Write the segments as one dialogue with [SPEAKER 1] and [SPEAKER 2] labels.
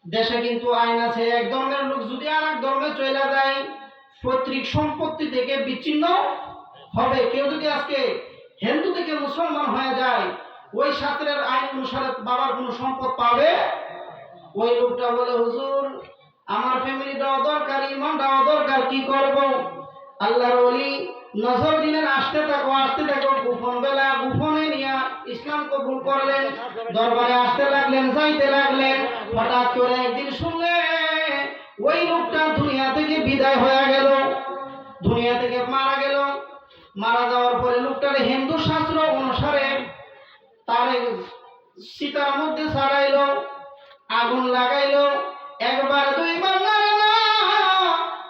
[SPEAKER 1] দেশে কিন্তু আইন আছে, এক ধর্মের লোক যদি আর এক ধর্মে চলে যায় পৈতৃক সম্পত্তি থেকে বিচ্ছিন্ন হবে। কেউ যদি আজকে হিন্দু থেকে মুসলমান হয়ে যায়, ওই শাস্ত্রের আইন অনুসারে বাবার কোনো সম্পদ পাবে? ওই লোকটা বলে, হুজুর আমার ফ্যামিলি দেওয়া দরকার, ইমান দেওয়া দরকার, কি করব? আল্লাহর ওলি নজর দিলেন, আসতে থাকো, গোপন বেলা গোপনে নিয়ে ইসলাম কবুল করলেন, দরবারে আসতে লাগলেন, যাইতে লাগলেন। হঠাৎ করে একদিন শুনলে ওই লোকটা দুনিয়া থেকে বিদায় হয়ে গেল, দুনিয়া থেকে মারা গেল। মারা যাওয়ার পরে লোকটার হিন্দু শাস্ত্র অনুসারে তার সীতার মধ্যে ছাড়াইলো, আগুন লাগাইলো, একবার দুইবার না,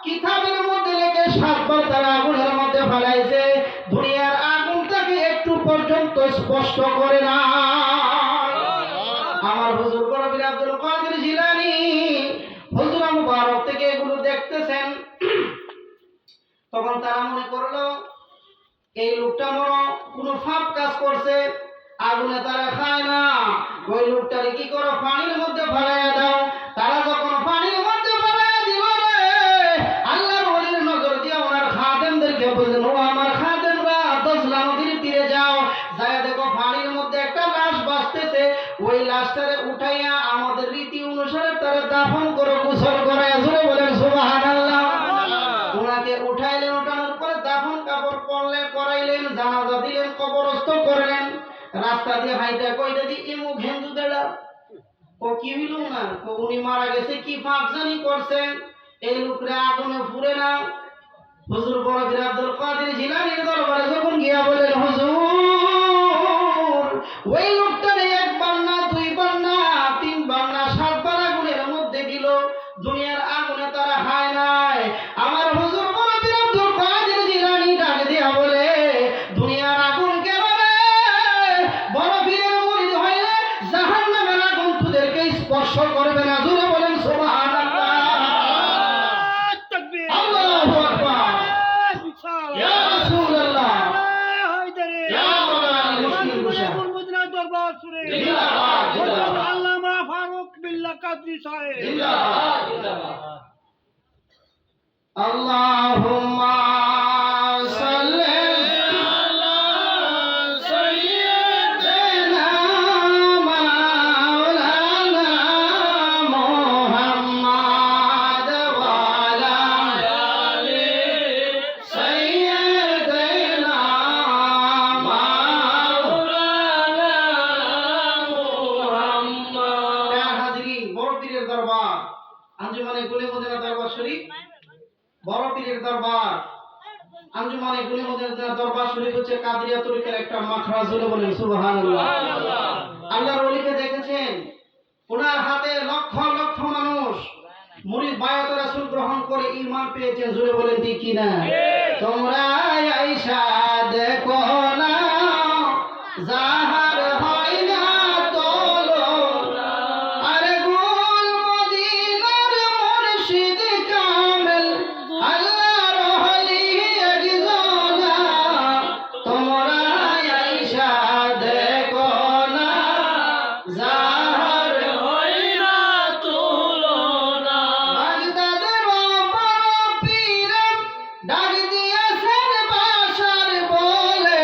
[SPEAKER 1] কিতাবের মধ্যে লেখে 7 বার তারা আগুনের মধ্যে ফেলাইছে। দুনিয়ার আগুন তাকে একটু পর্যন্ত স্পষ্ট করে না। আমার হুজুর বড় পীর আব্দুল কাদের জিলানী হুজুর মুবারক থেকে এগুলো দেখতেছেন। তখন তারা মনে করলো এই লোকটা মনে কোনো পাপ কাজ করছে, আগুনে তারা খায় না, ওই লোকটারে কি করো পানির মধ্যে ফেলাইয়া দাও। তারা যখন পানির মধ্যে ফেলাইয়া দিল রে, আল্লাহর ওলির নজর দিয়ে ওনার খাদেমদেরকে বললেন, ও আমার খাদেমরা, দজলা নদীর তীরে যাও, যায় দেখো পানির মধ্যে একটা লাশ ভাসতেছে, ওই লাশটারে উঠাইয়া আমাদের রীতি অনুসারে তারা দাফন করো, গোসল করে। জোরে বলেন সুবহানাল্লাহ। ওনাকে উঠাইলেন, উঠানোর পরে দাফন কাপড় পরলেন, করাইলেন, জানাজা দিলেন, কবরস্থ করলেন। রাস্তা দিয়ে হাইটা কইটা দি ইমুক হিন্দু দেড়া ও কি হইল না, উনি মারা গেছে, কি পাপ জানি করছেন, এই লোকরা আগুনে পুড়ে না। হুজুর বড় পীর আব্দুল কাদের জিলানীর দরবারে যখন গিয়া বলেন, হুজুর ওই লোকটারে 1 বার না, 2 বার না, 3 বার না, 7 বার আগুনের মধ্যে দিল, দুনিয়ার আগুনে তারা হায় নাই। আমার হুজুর বড় পীর আব্দুল কাদের জিলানী ডাক দিয়া বলে, দুনিয়ার আগুন কেন রে? বড় পীরের মুরিদ হইলে জাহান্নামের আগুন তোদেরকে স্পর্শ করবে না। জোরে বলেন সুবহানাল্লাহ।
[SPEAKER 2] তাকবীর,
[SPEAKER 1] আল্লাহু আকবার, ইয়া রাসূলুল্লাহ, ইয়া মাওলানা মুশকিল কুশা,
[SPEAKER 2] মদিনা দরবার সুরে
[SPEAKER 1] জিন্দাবাদ, জিন্দাবাদ,
[SPEAKER 2] আল্লামা ফারুক বিল্লাহ কাদরি সাহেব
[SPEAKER 1] জিন্দাবাদ, জিন্দাবাদ। আল্লাহুম্মা সাল্লি আলা সাইয়্যিদিনা মাওলানা মুহাম্মাদ ওয়া আলা আলি সাইয়্যিদিনা মাওলানা মুহাম্মাদ। হাজিরিন, বড় পীরের দরবার, আঞ্জুমানে কুলি মদিনা দরবার শরীফ, বড় পীরের দরবার, আঞ্জুমানে কুলি মদিনা দরবার শরীফ হচ্ছে কাদরিয়া তরিকার একটা মাখরাজ। হলো বলেন সুবহানাল্লাহ। আল্লাহর ওলিকে দেখেছেন, ওনার হাতে লক্ষ লক্ষ মানুষ মুরিদ বায়াত রাসূল গ্রহণ করে ঈমান পেয়েছেন। জোরে বলেন ঠিক কি না? তোমরা আয়েশা দেখো না, জাহার হয় না তুলনা, আরে গুল মদিনার মুর্শিদ কামেল, আল্লাহর ওলি একজনা। তোমরা আয়েশা দেখো না, জাহার হয় না তুলনা। বাগদাদের বড় পীর ডাক দিয়েছেন বাশার বলে,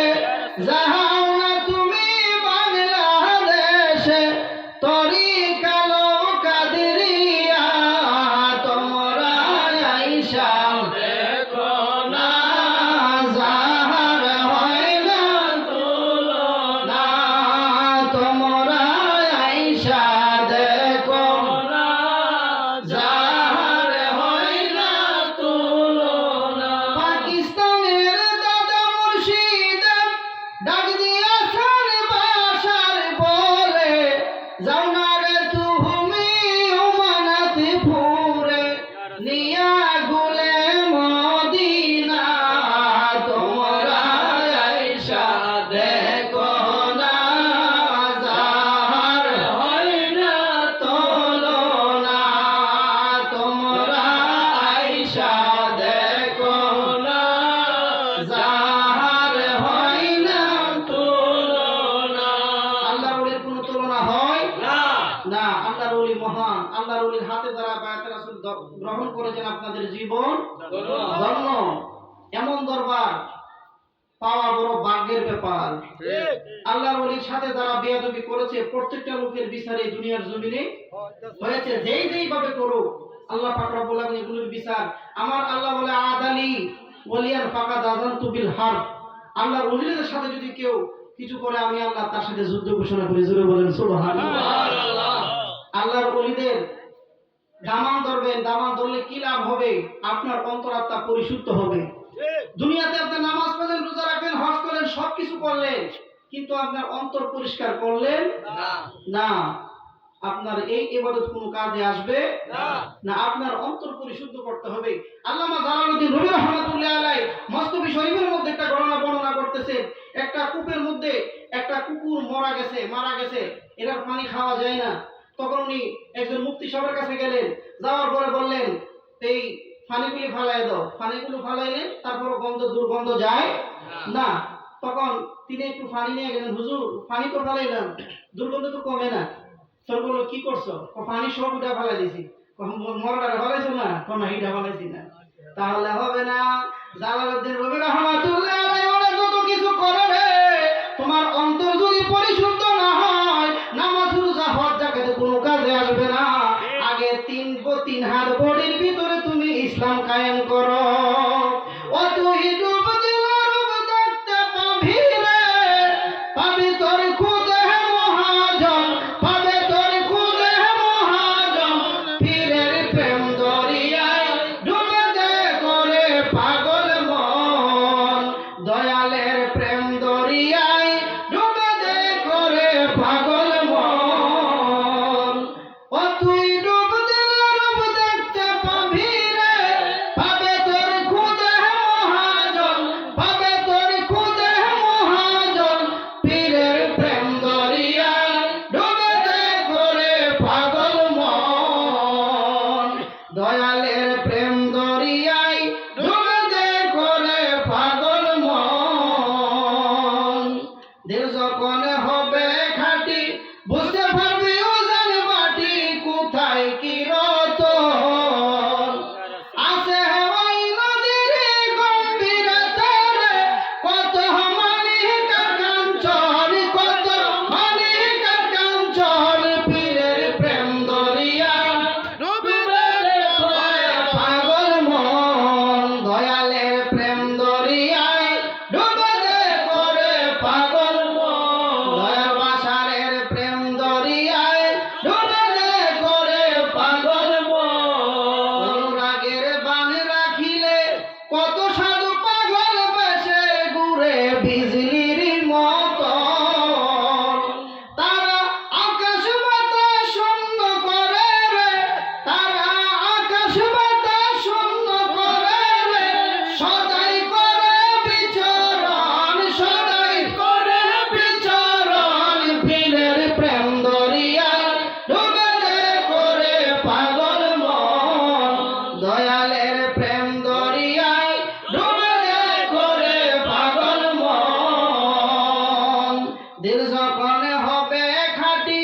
[SPEAKER 1] ওলি মহান, আল্লাহর ওলির হাতে যারা বায়াতে রাসূল গ্রহণ করেছেন আপনাদের জীবন ধন্য। এমন দরবার পাওয়া বড় ভাগ্যের ব্যাপার। আল্লাহর ওলির সাথে যারা বেয়াদবি করেছে প্রত্যেকটা লোকের বিচার এই দুনিয়ার জমিনে হয়েছে। যেই ভাবে করুক আল্লাহ পাক রব্বুল আলামিন এগুলোর বিচার। আমার আল্লাহ বলে আদালি ওলিয়ান ফাকাদ আযানতু বিল হারব। আল্লাহর ওলিদের সাথে যদি কেউ কিছু করে আমি আল্লাহ তার সাথে যুদ্ধ ঘোষণা করি। জোরে বলেন সুবহানাল্লাহ। আল্লাহর ওলিদের দামান ধরবেন, দামান ধরলে কি লাভ হবে? আপনার অন্তরাত্মা পরিশুদ্ধ হবে। দুনিয়াতে আপনি নামাজ পড়লেন, রোজা রাখলেন, হজ করলেন, সবকিছু করলেন, কিন্তু আপনার অন্তর পরিষ্কার করলেন না, আপনার এই ইবাদত কোনো কাজে আসবে না। আপনার অন্তর পরিশুদ্ধ করতে হবে। আল্লামা জালালউদ্দিন রুমি রাহমাতুল্লাহ আলাইহি মস্তবি শরীফের মধ্যে একটা ঘটনা বর্ণনা করতেছেন। একটা কূপের মধ্যে একটা কুকুর মারা গেছে, এটার পানি খাওয়া যায় না। তখন উনি একজন মুফতি সাহেবের কাছে গেলেন, যাওয়ার পরে বললেন এই পানিগুলি ফালাই দাও। পানিগুলো ফালাইলেন, তারপর দুর্গন্ধ যায় না। তখন তিনি একটু পানি নিয়ে গেলেন, হুজুর পানি তো ফালাইলাম, দুর্গন্ধ তো কমে না। তোর বললো কি করছো? পানি সব উঠা ফালাই দিছি। মরাটা ফালাইছো না? কোন হিটা ফালাইছি না। তাহলে হবে না। জালালউদ্দিন রুমি রাহমাতুল্লাহ আলাইহি বলে যত কিছু করবে, তোমার অন্তর যদি পরিশুদ্ধ না হয়, নামাজ রোজা হজ যাকাতে কোনো কাজে আসবে না। আগে তিন হাত বডির ভিতরে তুমি ইসলাম কায়েম করো। ও তুই ডুব দিলা রূপ দেখতে পাবি রে, পাবি তোর খুদে মহাজন, পাবে তোর খুদে মহাজন। পীরের প্রেম দরিয়ায় ডুবে দে করে পাগল মন, দয়ালের প্রেম দরিয়ায় ডুবে দে করে পাগল মন। ও তুই ডুব দিলা রূপ দেখতে পাবি রে, পাবে তোর খুদে মহাজন, পাবে তোর খুদে মহাজন। পীরের প্রেম দরিয়ায় ডুবে দে করে পাগল মন, দয়ালের প্রেম দরিয়ায় ডুবে দে করে পাগল মন। দিল যখন হবে খাঁটি, বুঝতে পারবি ওজন বাটি, কোথায় কি রতন আছে ওই নদীর গম্ভীরতা রে। কত মানিকার কাঞ্চন, কত মানিকার কাঞ্চন। পীরের প্রেম দরিয়া ডুবে দে করে পাগল মন, দয়ালের প্রেম দরিয়ায় ডুবে দে করে পাগল মন। দয়াল বাসারের প্রেম দরিয়ায় ডুবে দে করে পাগল মন। অনুরাগের বান রাখিলে কত সাধু পাগল বেশে ঘুরে বিজলির মতো। তারা আকাশ বাতাস শূন্য করে রে, তারা আকাশ বাতাস শূন্য করে রে। সদাই করে বিচরণ, সদাই করে বিচরণ। পীরের প্রেম দরিয়ায় ডুবে দে করে পাগল মন, দয়ালের প্রেম দরিয়ায় ডুবে দে করে পাগল মন। দিল যখন হবে খাঁটি,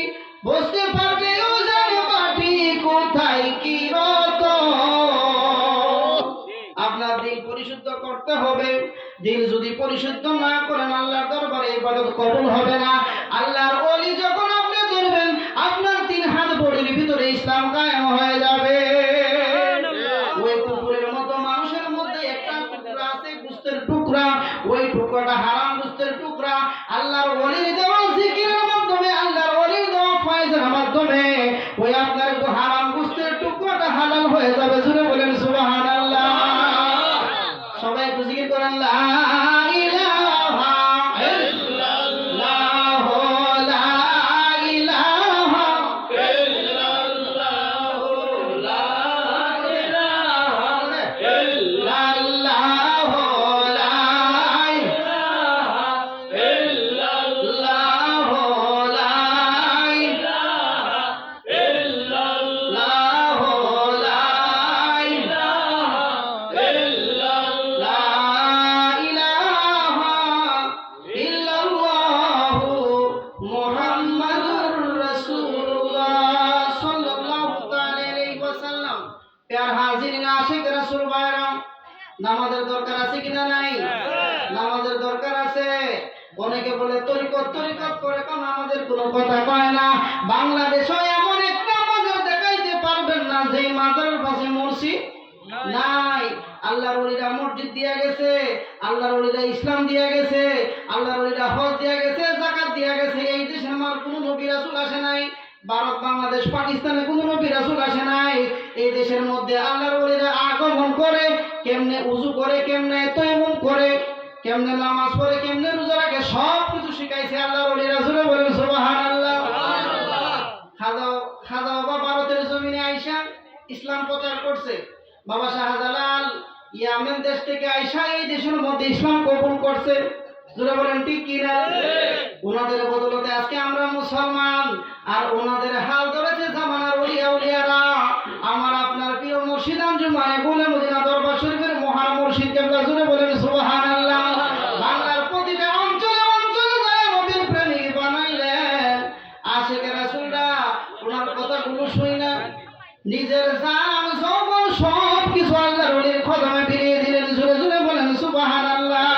[SPEAKER 1] বুঝতে পারবে ওজন বাটি, কোথায় কি রতন। আপনার দিল পরিশুদ্ধ করতে হবে। দিল যদি পরিশুদ্ধ না করেন, আল্লাহর দরবারে ইবাদত কবুল হবে না। আল্লাহর ওলি যখন আপনি ধরবেন, আপনার 3 হাত বডির ভিতরে ইসলাম কায়েম হয়ে যাবে। ওই কুকুরের মতো মানুষের মধ্যে একটা টুকরা আছে গোশতের টুকরা, ওই টুকরাটা হারাম গোশতের টুকরা। আল্লাহর ওলির দেওয়া জিকিরের মাধ্যমে, আল্লাহর ওলির দেওয়া ফয়জের মাধ্যমে ওই আপনার হারাম গোশতের টুকরাটা হালাল হয়ে যাবে। জোরে বলেন সুবহানাল্লাহ। সবাই একটু জিকির করেন লা ইলাহা ইল্লাল্লাহ, লা ইলাহা ইল্লাল্লাহ, লা ইলাহা ইল্লাল্লাহ, লা ইলাহা ইল্লাল্লাহ, লা ইলাহা ইল্লাল্লাহ। প্যার হাজিরিন আশিক রাসূল ভাইরা, নামাজের দরকার আছে কিনা নাই? নামাজের দরকার আছে। অনেকে বলে তরিকত তরিকত করে, কোন নামাজের কোনো কথা কয় না। বাংলাদেশে এমন একটা মাজার দেখাইতে পারবেন না যেই মাজারের পাশে মসজিদ নাই। আল্লাহর ওলিরা মসজিদ দিয়া গেছে, আল্লাহর ওলিরা ইসলাম দিয়া গেছে, আল্লাহর ওলিরা হজ দিয়া গেছে, যাকাত দিয়া গেছে। এই দেশে আমার কোনো নবী রাসূল আসে নাই। ভারত, বাংলাদেশ, পাকিস্তানে কোনো নবী রাসূল আসে নাই। এই দেশের মধ্যে আল্লাহর ওলিরা আগমন করে, কেমনে উযু করে, কেমনে তায়াম্মুম করে, কেমনে নামাজ পড়ে, কেমনে রোজা রাখে, সব কিছু শিখাইছে আল্লাহর ওলি রাসূলে। বলেন সুবহানাল্লাহ। খাজা বাবা ভারতের জমিনে আইসা ইসলাম প্রচার করছে। বাবা শাহজালাল ইয়ামেন দেশ থেকে আইসা এই দেশের মধ্যে ইসলাম কবুল করছে। জোরে বলেন ঠিক কিনা? ওনাদের বদলতে আজকে আমরা মুসলমান। আর ওনাদের হাল ধরেছে জামানার ওলিয়া উলিয়ারা। আমার আপনার প্রিয় মুর্শিদ আঞ্জুমানে বলে মদিনা দরবার শরীফের মহান মুর্শিদ কেবলা। জোরে বলেন সুবহানাল্লাহ। বাংলার প্রতিটা অঞ্চলে অঞ্চলে যায় নবীর প্রেমিক বানাইলেন। আশিক রাসূলরা ওনার কথাগুলো শুই না, নিজের জান যৌবন সব কিছু আল্লাহর ওলির কদমে ফিরিয়ে দিলেন। জোরে জোরে বলেন সুবহানাল্লাহ।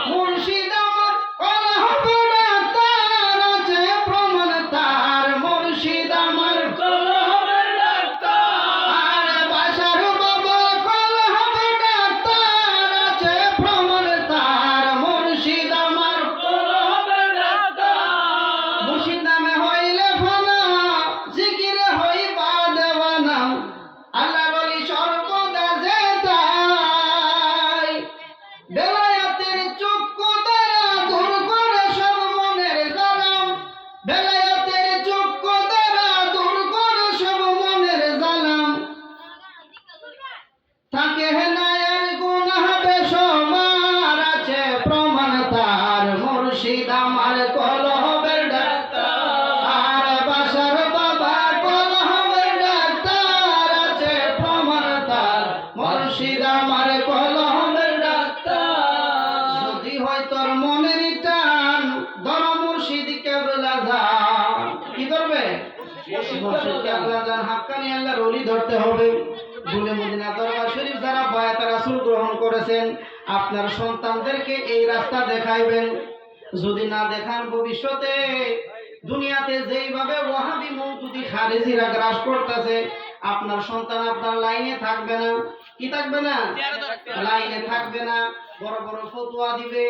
[SPEAKER 1] মুর্শিদ আমার কলহ বড় তার আছে প্রমাণ তার, মুর্শিদ আমার কলহ বড় তার, আর বাশার বাবা কলহ বড় তার আছে প্রমাণ তার, মুর্শিদ আমার কলহ বড় তার। মুর্শিদ নামে হইলে ফানা, জিকিরে হইবা দেওয়ানা, আল্লাহর ওলি সর্বদা জেতায়। বেলায়েতের চক্ষু দ্বারা দূর করে সব মনের জালাম, বেলায়েতের চক্ষু দ্বারা দূর করে সব মনের জালাম। তাকে হেনায়ের গুনাহ বেশমার আছে প্রমাণ তার, মুর্শিদ আমার কলহের ডাক্তার, আর বাশার বাবা কলহের ডাক্তার আছে প্রমাণ তার, মুর্শিদ আমার কলহের ডাক্তার। যদি হয় তোর মনের টান, ধর মুর্শিদ কেবলা যান। কি করবে? মুর্শিদ কেবলা যান, হাক্কানি আল্লাহর ওলি ধরতে হবে। বলে মদিনা দরবার শরীফ যারা বায়াত রাসূল গ্রহণ করেছেন, আপনার সন্তানদেরকে এই রাস্তা দেখাইবেন। যদি না দেখান, ভবিষ্যতে দুনিয়াতে যেইভাবে ওয়াহাবি মওদুদি খারেজিরা গ্রাস করতেছে, আপনার সন্তান আপনার লাইনে থাকবে না। কি থাকবে না? লাইনে থাকবে না। বড় বড় ফতোয়া দিবে,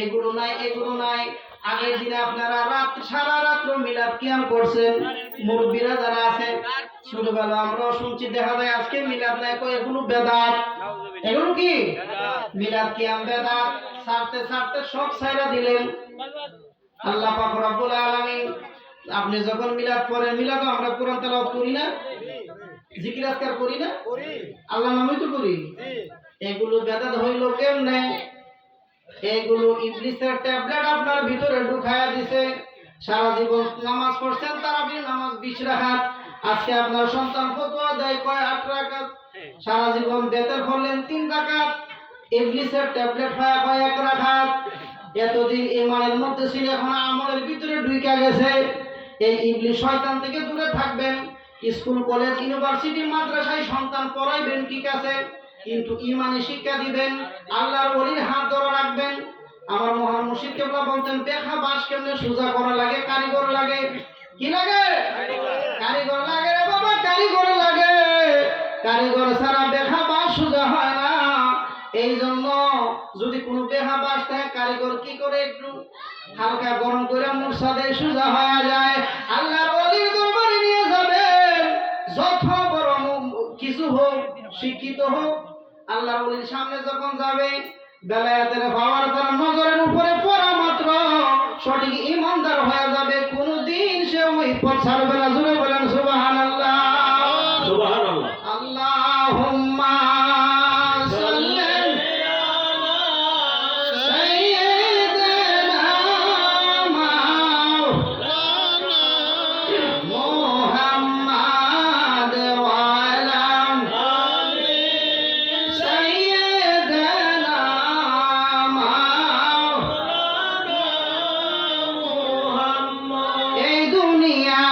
[SPEAKER 1] এগুলো নাই এগুলো নাই। আগের দিনে আপনারা সারা রাত্র মিলাদ কিয়াম করছেন। মুরব্বীরা যারা আছে ছোটবেলা আমরাও শুনছি, দেখা যায় আজকে মিলাদ নাই, কই এগুলো বেদাত। এগুলো কি মিলাদ কিয়াম বেদাত। ছাড়তে ছাড়তে সব ছাইরা দিলেন। আল্লাহ পাক রব্বুল আলামিন, আপনি যখন মিলাদ পড়েন, মিলাদ আমরা কোরআন তেলাওয়াত করি না, জিকির আজকার করি না, আল্লাহর নামই তো করি। এগুলো বেদাত হইল কেমনে? এগুলো ইবলিসের ট্যাবলেট আপনার ভিতরে ঢুকায়া দিছে। সারা জীবন নামাজ পড়ছেন, তারাবির নামাজ 20 রাকাত, আজকে আপনার সন্তান ফতোয়া দেয় কয় 8 রাকাত। সারা জীবন বেতের পড়লেন 3 রাকাত, ইবলিসের ট্যাবলেট খায়া কয় 1 রাকাত। এতদিন ইমানের মধ্যে ছিল, এখন আমলের ভিতরে ঢুকে গেছে। এই ইবলিস শয়তান থেকে দূরে থাকবেন। স্কুল কলেজ ইউনিভার্সিটি মাদ্রাসায় সন্তান পড়াইবেন ঠিক আছে, কিন্তু ইমানে শিক্ষা দিবেন, আল্লাহর ওলির হাত ধরে রাখবেন। আমার মহান মুর্শিদ কেবলা বলতেন, দেখা বাস কেমনে সোজা করা লাগে, কারিগর লাগে। কি লাগে? কারিগর লাগে রে বাবা, কারিগর লাগে। কারিগর ছাড়া দেখা বাস সোজা হয় না। এই জন্য যদি কোনো বেহা বাস থাকে, কারিগর কি করে একটু হালকা গরম করে মুরসাদে সোজা হয়ে যায়। আল্লাহর ওলির দরবারে নিয়ে যাবেন, যত বড় কিছু হোক, শিক্ষিত হোক, আল্লাহর ওলির সামনে যখন যাবে, বেলায়েতের পাওয়ার তার নজরের উপরে পড়া মাত্র সঠিক ইমানদার হয়ে যাবে। কোনদিন সে ওই পথ ছাড়বে না। জোরে বলেন সুবহানাল্লাহ। সুবহানাল্লাহ। আল্লাহুম্মা সাল্লি আলা সাইয়্যিদিনা মাওলানা মুহাম্মাদ ওয়া আলা আলি সাইয়্যিদিনা মাওলানা মুহাম্মাদ। এই দুনিয়া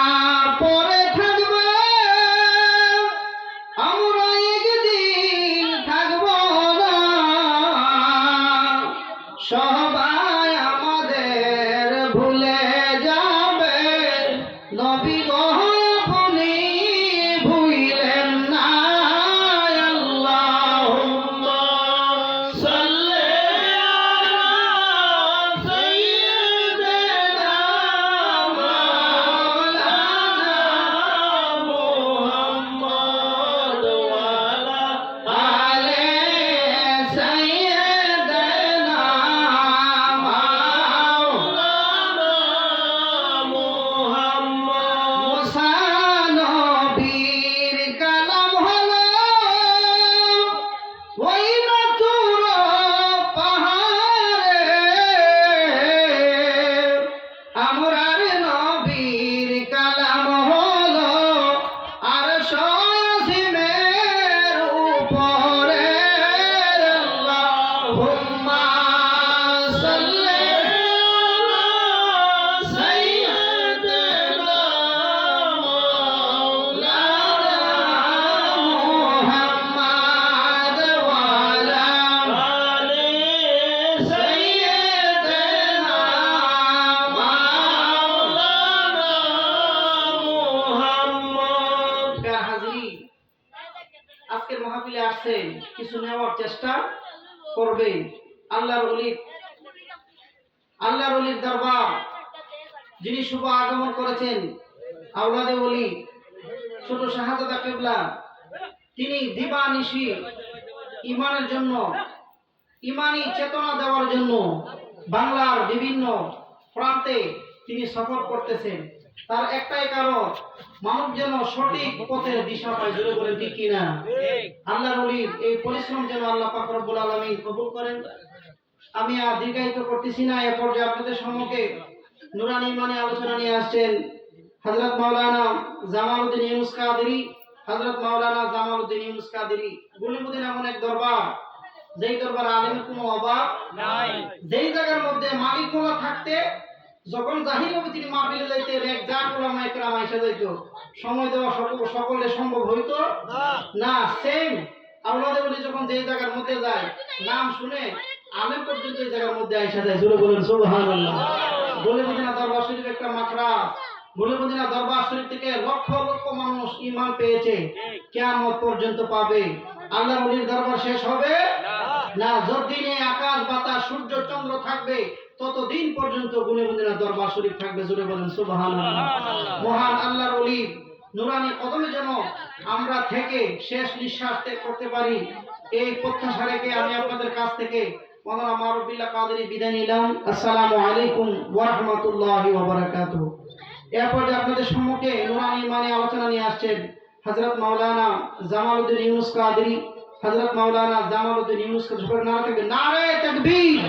[SPEAKER 1] মাহফিলে আসছেন কিছু নেওয়ার চেষ্টা করবে। আল্লাহর ওলির দরবার যিনি শুভ আগমন করেছেন, আওলাদে ওলি ছোট শাহজাদা কিবলা, তিনি দিবানিশি ইমানের জন্য, ইমানি চেতনা দেওয়ার জন্য বাংলার বিভিন্ন প্রান্তে তিনি সফর করতেছেন। তার একটাই কারণ, মানুষ যেন সঠিক পথের দিশা পায়। জোরে বলেন ঠিক কিনা? আল্লাহর ওলির এই পরিশ্রম যেন আল্লাহ পাক রব্বুল আলামিন কবুল করেন। আমি আর দীর্ঘায়িত করতেছি না। এ পর্যায়ে আপনাদের সম্মুখে নুরানি ইমানি আলোচনা নিয়ে আসছেন হযরত মাওলানা জামালউদ্দিন ইউনুস কাদেরী। হযরত মাওলানা জামালউদ্দিন ইউনুস কাদেরী গুলিমুদ্দিন এমন এক দরবার, যেই দরবার আলেমের কোনো অভাব নাই, যেই জায়গার মধ্যে মালিক মোলা থাকতে যখন জাহির হবে তিনি মাহফিলে যাইতে এক জাত ওলামা একরাম আইসা যাইত, সময় দেওয়া সকলে সম্ভব হইতো না। সেম আওলাদে ওলি যখন যেই জায়গার মধ্যে যায়, নাম শুনে আলেম পর্যন্ত এই জায়গার মধ্যে আইসা যায়। জোরে বলেন সুবহানাল্লাহ। বলে মদিনা দরবার শরীফ একটা মাখরাজ। বলে মদিনা দরবার শরীফ থেকে লক্ষ লক্ষ মানুষ ঈমান পেয়েছে, কিয়ামত পর্যন্ত পাবে। আল্লাহর ওলির দরবার শেষ হবে না। যতদিন এই আকাশ বাতাস সূর্য চন্দ্র থাকবে ততদিন পর্যন্ত বলে মদিনা দরবার শরীফ থাকবে। জোরে বলেন সুবহানাল্লাহ। মহান আল্লাহর ওলি নুরানি কদমে যেন আমরা থেকে শেষ নিঃশ্বাস ত্যাগ করতে পারি, এই প্রত্যাশা রেখে আমি আপনাদের কাছ থেকে মাওলানা মারুফ বিল্লাহ কাদেরী বিদায় নিলাম। আসসালামু আলাইকুম ওয়া রাহমাতুল্লাহি ওয়া বারাকাতুহু। এরপর যে আপনাদের সম্মুখে নুরানি ইমানি আলোচনা নিয়ে আসছেন হযরত মাওলানা জামালউদ্দিন ইউনুস কাদেরী। হযরত মাওলানা জামালউদ্দিন ইউনুস কাদেরী নারে তাকবীর।